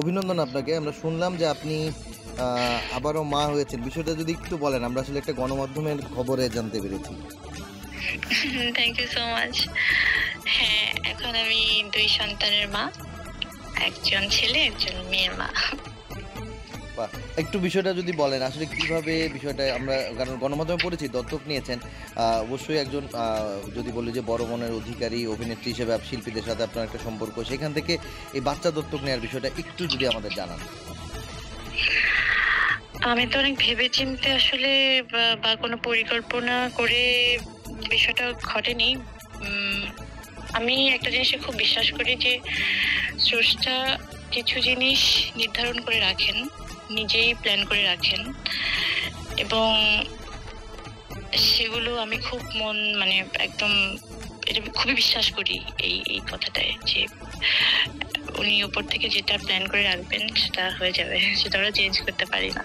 অভিনন্দন আপনাকে। আমরা শুনলাম যে আপনি আবারও মা হয়েছেন। বিষয়টা যদি একটু বলেন, আমরা আসলে একটা গণমাধ্যমের খবরে জানতে পেরেছি। Thank you so much. হ্যাঁ, এখন আমি ২ সন্তানের মা। একজন ছেলে, একজন মেয়ের মা। বাহ! একটু বিষয়টা যদি বলেন আসলে কিভাবে বিষয়টা আমরা কারণ গণমাধ্যমে পড়েছি দত্তক নিয়েছেন। অবশ্যই একজন যদি বলি যে বড় মনের অধিকারী অভিনেত্রী হিসেবে শিল্পীদের সাথে আপনার একটা সম্পর্ক। সেখান থেকে এই বাচ্চা দত্তক নেওয়ার বিষয়টা একটু যদি আমাদের জানান। আমি তো অনেক ভেবেচিন্তে আসলে বা কোনো পরিকল্পনা করে বিষয়টা ঘটেনি। আমি একটা জিনিসে খুব বিশ্বাস করি যে স্রষ্টা কিছু জিনিস নির্ধারণ করে রাখেন, নিজেই প্ল্যান করে রাখেন এবং সেগুলো আমি খুব মানে একদম এটা খুবই বিশ্বাস করি এই কথাটায় যে উনি উপর থেকে যেটা প্ল্যান করে রাখবেন সেটা হয়ে যাবে, সেটা আমরা চেঞ্জ করতে পারি না।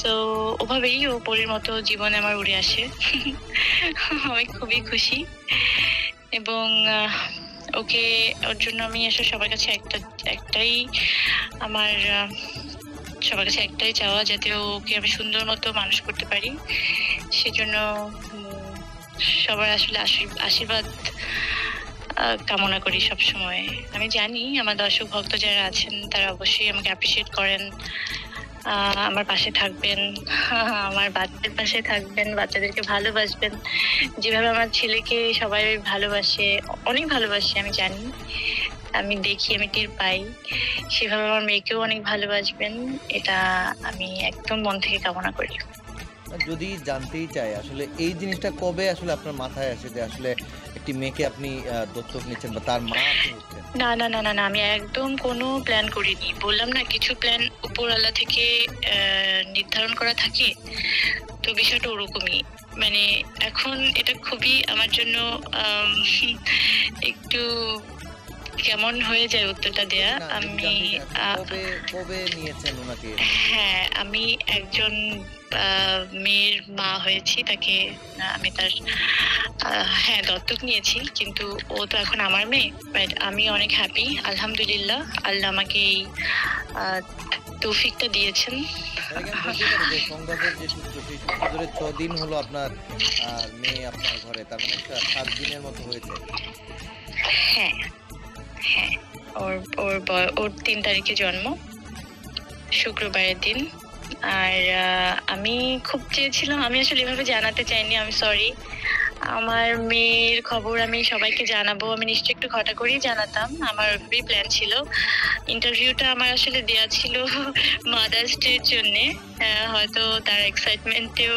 সো ওভাবেই ও পরীর মতো জীবনে আমার উড়ে আসে। আমি খুবই খুশি এবং ওকে ওর জন্য আমি আসলে সবার কাছে একটাই আমার সবার কাছে একটাই চাওয়া, যাতে ওকে আমি সুন্দর মতো মানুষ করতে পারি। সেজন্য সবার আসলে আশীর্বাদ কামনা করি সবসময়। আমি জানি আমার দর্শক ভক্ত যারা আছেন তারা অবশ্যই আমাকে অ্যাপ্রিসিয়েট করেন, আমার পাশে থাকবেন, আমার বাচ্চাদের পাশে থাকবেন, বাচ্চাদেরকে ভালোবাসবেন। যেভাবে আমার ছেলেকে সবাই ভালোবাসে, অনেক ভালোবাসে আমি জানি, আমি দেখি, আমি টের পাই, সেভাবে আমার মেয়েকেও অনেক ভালোবাসবেন, এটা আমি একদম মন থেকে কামনা করি। যদি জানতেই চাই আসলে এই জিনিসটা কবে আসলে আপনার মাথায় আসে যে আসলে একটি মেয়েকে আপনি দত্তক নিচ্ছেন বা তার মা আপনি হচ্ছেন? না, আমি একদম কোনো প্ল্যান করিনি। বললাম না, কিছু প্ল্যান উপরওয়ালা থেকে নির্ধারণ করা থাকে। তো বিষয়টা ওরকমই। মানে এখন এটা খুবই আমার জন্য একটু কেমন হয়ে যায় উত্তরটা দেয়া। আমি কবে নিয়েছেন ওনাকে? হ্যাঁ, আমি একজন মেয়ের মা হয়েছি। তাকে আমি তার হ্যাঁ, দত্তক নিয়েছি। কিন্তু ও তো এখন আমার মেয়ে। বাট আমি অনেক হ্যাপি। আলহামদুলিল্লাহ, আল্লাহ আমাকে এই তৌফিকটা দিয়েছেন। সংবাদের যে সূত্র, সেই সূত্র ধরে ৬ দিন হলো আপনার মেয়ে আপনার ঘরে, তার মানে ৭ দিনের মতো হয়েছে। হ্যাঁ, ওর ৩ তারিখে জন্ম, শুক্রবারের দিন। আর আমি খুব চেয়েছিলাম, আমি আসলে এভাবে জানাতে চাইনি, আমি সরি। আমার মেয়ের খবর আমি সবাইকে জানাবো, আমি নিশ্চয়ই একটু ঘটা করেই জানাতাম। আমার খুবই প্ল্যান ছিল। ইন্টারভিউটা আমার আসলে দেয়া ছিল মাদার্স ডের জন্যে। হয়তো তার এক্সাইটমেন্টেও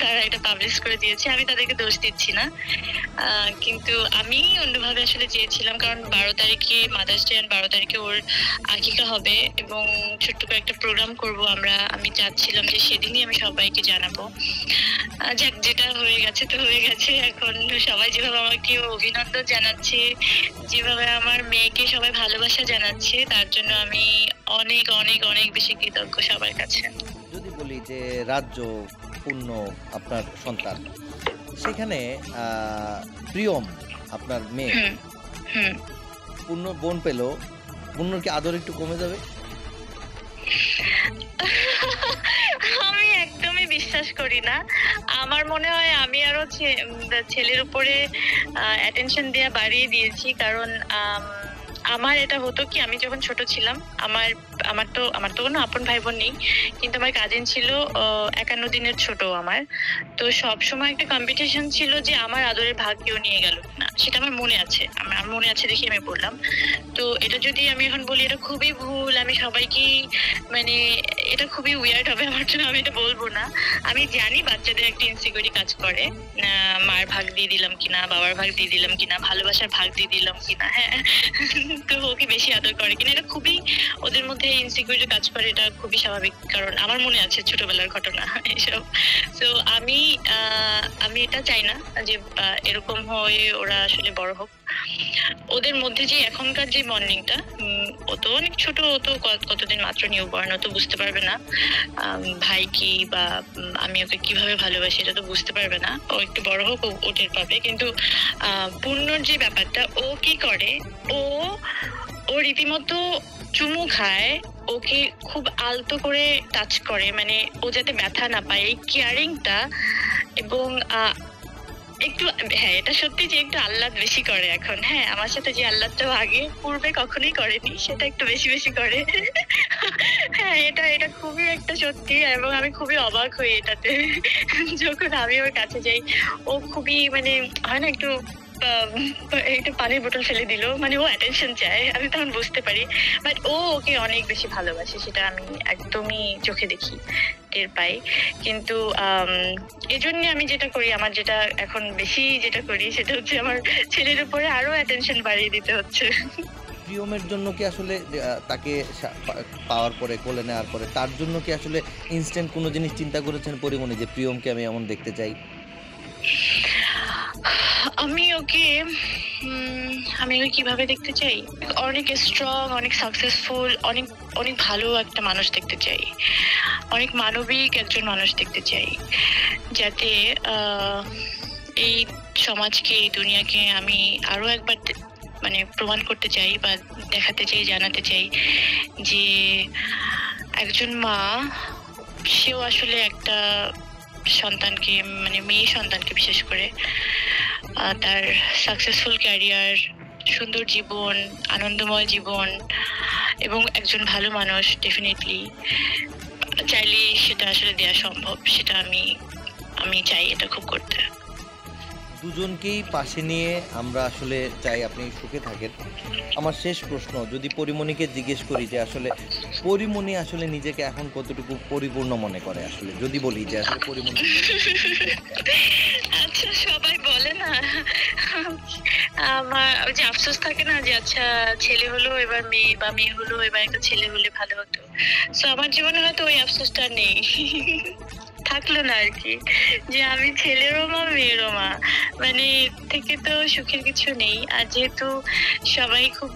তারা এটা পাবলিশ করে দিয়েছে, আমি তাদেরকে দোষ দিচ্ছি না। কিন্তু আমি অন্যভাবে আসলে চেয়েছিলাম, কারণ ১২ তারিখে মাদার্স ডে, ১২ তারিখে ওর আকিকা হবে এবং ছোট্ট করে একটা প্রোগ্রাম করবো আমরা। আমি চাচ্ছিলাম যে সেদিনই আমি সবাইকে জানাবো। যাক, যেটা হয়ে গেছে তো হয়ে গেছে। এখন সবাই যেভাবে আমাকে অভিনন্দন জানাচ্ছে, যেভাবে আমার মেয়েকে সবাই ভালোবাসা জানাচ্ছে, তার জন্য আমি অনেক অনেক অনেক বেশি কৃতজ্ঞ সবার কাছে। যদি বলি যে রাজ্য পূর্ণ আপনার সন্তান, সেখানে প্রিয়ম আপনার মেয়ে পূর্ণ বোন পেল, পূর্ণর কি আদর একটু কমে যাবে? আমি একদমই বিশ্বাস করি না। আমার মনে হয় আমি আরো ছেলের উপরে অ্যাটেনশন দেয়া বাড়িয়ে দিয়েছি। কারণ আমার এটা হতো কি, আমি যখন ছোট ছিলাম, আমার তো কোনো আপন ভাই বোন নেই, কিন্তু আমার কাজিন ছিল ৫১ দিনের ছোট আমার। তো সবসময় একটা কম্পিটিশন ছিল যে আমার আদরের ভাগ কেউ নিয়ে গেল কিনা, সেটা আমার মনে আছে। আমার মনে আছে দেখে আমি বললাম। তো এটা যদি আমি এখন বলি, এটা খুবই ভুল, আমি সবাইকেই মানে এটা খুবই উইয়ার্ড হবে আমার জন্য, আমি এটা বলবো না। আমি জানি বাচ্চাদের একটা ইনসিকিউরিটি কাজ করে, মার ভাগ দিয়ে দিলাম কিনা, বাবার ভাগ দিয়ে দিলাম কিনা, ভালোবাসার ভাগ দিয়ে দিলাম কিনা, হ্যাঁ, তো ওকে বেশি আদর করে কিনা, এটা খুবই ওদের মধ্যে ইনসিকিউরিটি কাজ করে। এটা খুবই স্বাভাবিক, কারণ আমার মনে আছে ছোটবেলার ঘটনা এসব। তো আমি এটা চাই না যে এরকম হয়ে ওরা আসলে বড় হোক। ওদের মধ্যে যে এখনকার যে বন্ডিংটা, ও তো অনেক ছোট, ও তো কতদিন মাত্র নিউবর্ন, ও তো বুঝতে পারবে না ভাই কি বা আমি ওকে কিভাবে ভালোবাসি, এটা তো বুঝতে পারবে না। ও একটু বড় হোক, ও টের পাবে। কিন্তু পূর্ণর যে ব্যাপারটা, ও কি করে, ও রীতিমতো চুমু খায় ওকে খুব আলতো করে টাচ করে, মানে ও যাতে ব্যথা না পায়, এই কেয়ারিংটা। এবং একটু, হ্যাঁ, এটা সত্যি যে একটু আহ্লাদ বেশি করে এখন। হ্যাঁ, আমার সাথে যে আহ্লাদটা ও আগে পূর্বে কখনোই করেনি, সেটা একটু বেশি, বেশি করে। হ্যাঁ, এটা খুবই একটা সত্যি, এবং আমি খুবই অবাক হই এটাতে। যখন আমি ওর কাছে যাই, ও খুবই, মানে হয় না একটু আম একটু পানির বোতল ফেলে দিল। মানে ও অ্যাটেনশন চায়। আমি তখন বুঝতে পারি। বাট ও ওকে অনেক বেশি ভালোবাসে। সেটা আমি একদমই চোখে দেখি, টের পাই। কিন্তু এজন্যে আমি যেটা করি, আমার যেটা এখন বেশি যেটা করি সেটা হচ্ছে আমার ছেলের উপরে আরো অ্যাটেনশন বাড়িয়ে দিতে হচ্ছে। প্রিয়মের জন্য কি আসলে তাকে পাওয়ার পরে কোলে নেওয়ার পরে তার জন্য কি আসলে ইনস্ট্যান্ট কোনো জিনিস চিন্তা করেছেন পরিমণি যে প্রিয়মকে আমি এমন দেখতে চাই? আমি ওকে আমি ওকে কিভাবে দেখতে চাই? অনেক স্ট্রং, অনেক সাকসেসফুল, অনেক, অনেক ভালো একটা মানুষ দেখতে চাই। অনেক মানবিক একজন মানুষ দেখতে চাই। যাতে আ এই সমাজকে, এই দুনিয়াকে আমি আরো একবার মানে প্রমাণ করতে চাই, বা দেখাতে চাই, জানাতে চাই যে একজন মা, সেও আসলে একটা সন্তানকে, মানে মেয়ে সন্তানকে বিশেষ করে তার সাকসেসফুল ক্যারিয়ার, সুন্দর জীবন, আনন্দময় জীবন এবং একজন ভালো মানুষ ডেফিনিটলি চাইলেই সেটা আসলে দেয়া সম্ভব। সেটা আমি আমি চাই এটা খুব করতে। দুজনকেই পাশে নিয়ে আমরা আসলে চাই আপনি সুখে থাকেন। আমার শেষ প্রশ্ন, যদি পরিমণিকে জিজ্ঞেস করি যে আসলে পরিমণি আসলে নিজেকে এখন কতটুকু পরিপূর্ণ মনে করে, আসলে যদি বলি যে আসলে পরিমণি আচ্ছা, সবাই বলে না, আমার ওই যে আফসোস থাকে না যে আচ্ছা ছেলে হলো এবার মেয়ে, বা মেয়ে হলো এবার একটা ছেলে হলে ভালো হতো। সো আমার জীবনে হয়তো ওই আফসোসটা নেই। থাকলো না আরকি। যে আমি ছেলেরও মা, মেয়েরও মা। মানে এর থেকে তো সুখের কিছু নেই। আর যেহেতু সবাই খুব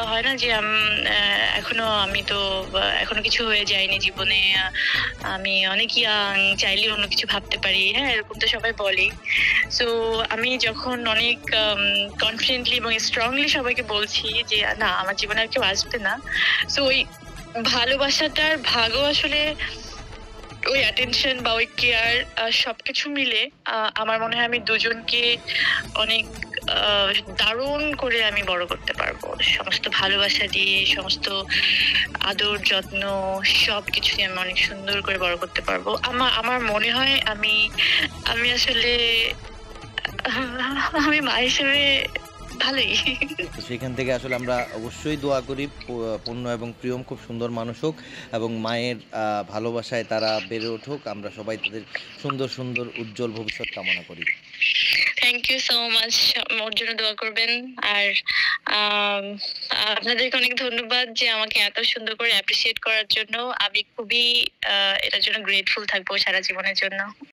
হয় না যে এখনো আমি তো এখনো কিছু হয়ে যায়নি জীবনে। আমি অনেক ইয়াং, চাইলেই অন্য কিছু ভাবতে পারি। হ্যাঁ? এরকম তো সবাই বলেই। সো আমি যখন অনেক কনফিডেন্টলি এবং স্ট্রংলি সবাইকে বলছি যে, "না, আমার জীবনে আর কেউ আসবে না।" সো ওই ভালোবাসাটার ভাগও আসলে ওই অ্যাটেনশন বা ওই কেয়ার সবকিছু মিলে আমার মনে হয় আমি দুজনকে অনেক আ দারুণ করে আমি বড় করতে পারবো। সমস্ত ভালোবাসা দিয়ে, সমস্ত আদর, যত্ন সবকিছু দিয়ে আমি অনেক সুন্দর করে বড় করতে পারবো। আমার মনে হয় আমি আসলে আমি মা হিসেবে ভালোই। তো সেখান থেকে আসলে আমরা অবশ্যই দোয়া করি পূর্ণ এবং প্রিয়ম খুব সুন্দর মানুষ হোক এবং মায়ের ভালোবাসায় তারা বেড়ে উঠুক। আমরা সবাই তাদের সুন্দর, সুন্দর উজ্জ্বল ভবিষ্যৎ কামনা করি। Thank you so much. ওর জন্য দোয়া করবেন। আর আম আপনাদেরকে অনেক ধন্যবাদ যে আমাকে এত সুন্দর করে অ্যাপ্রিশিয়েট করার জন্য। আমি খুবই এটার জন্য গ্রেটফুল থাকবো সারা জীবনের জন্য।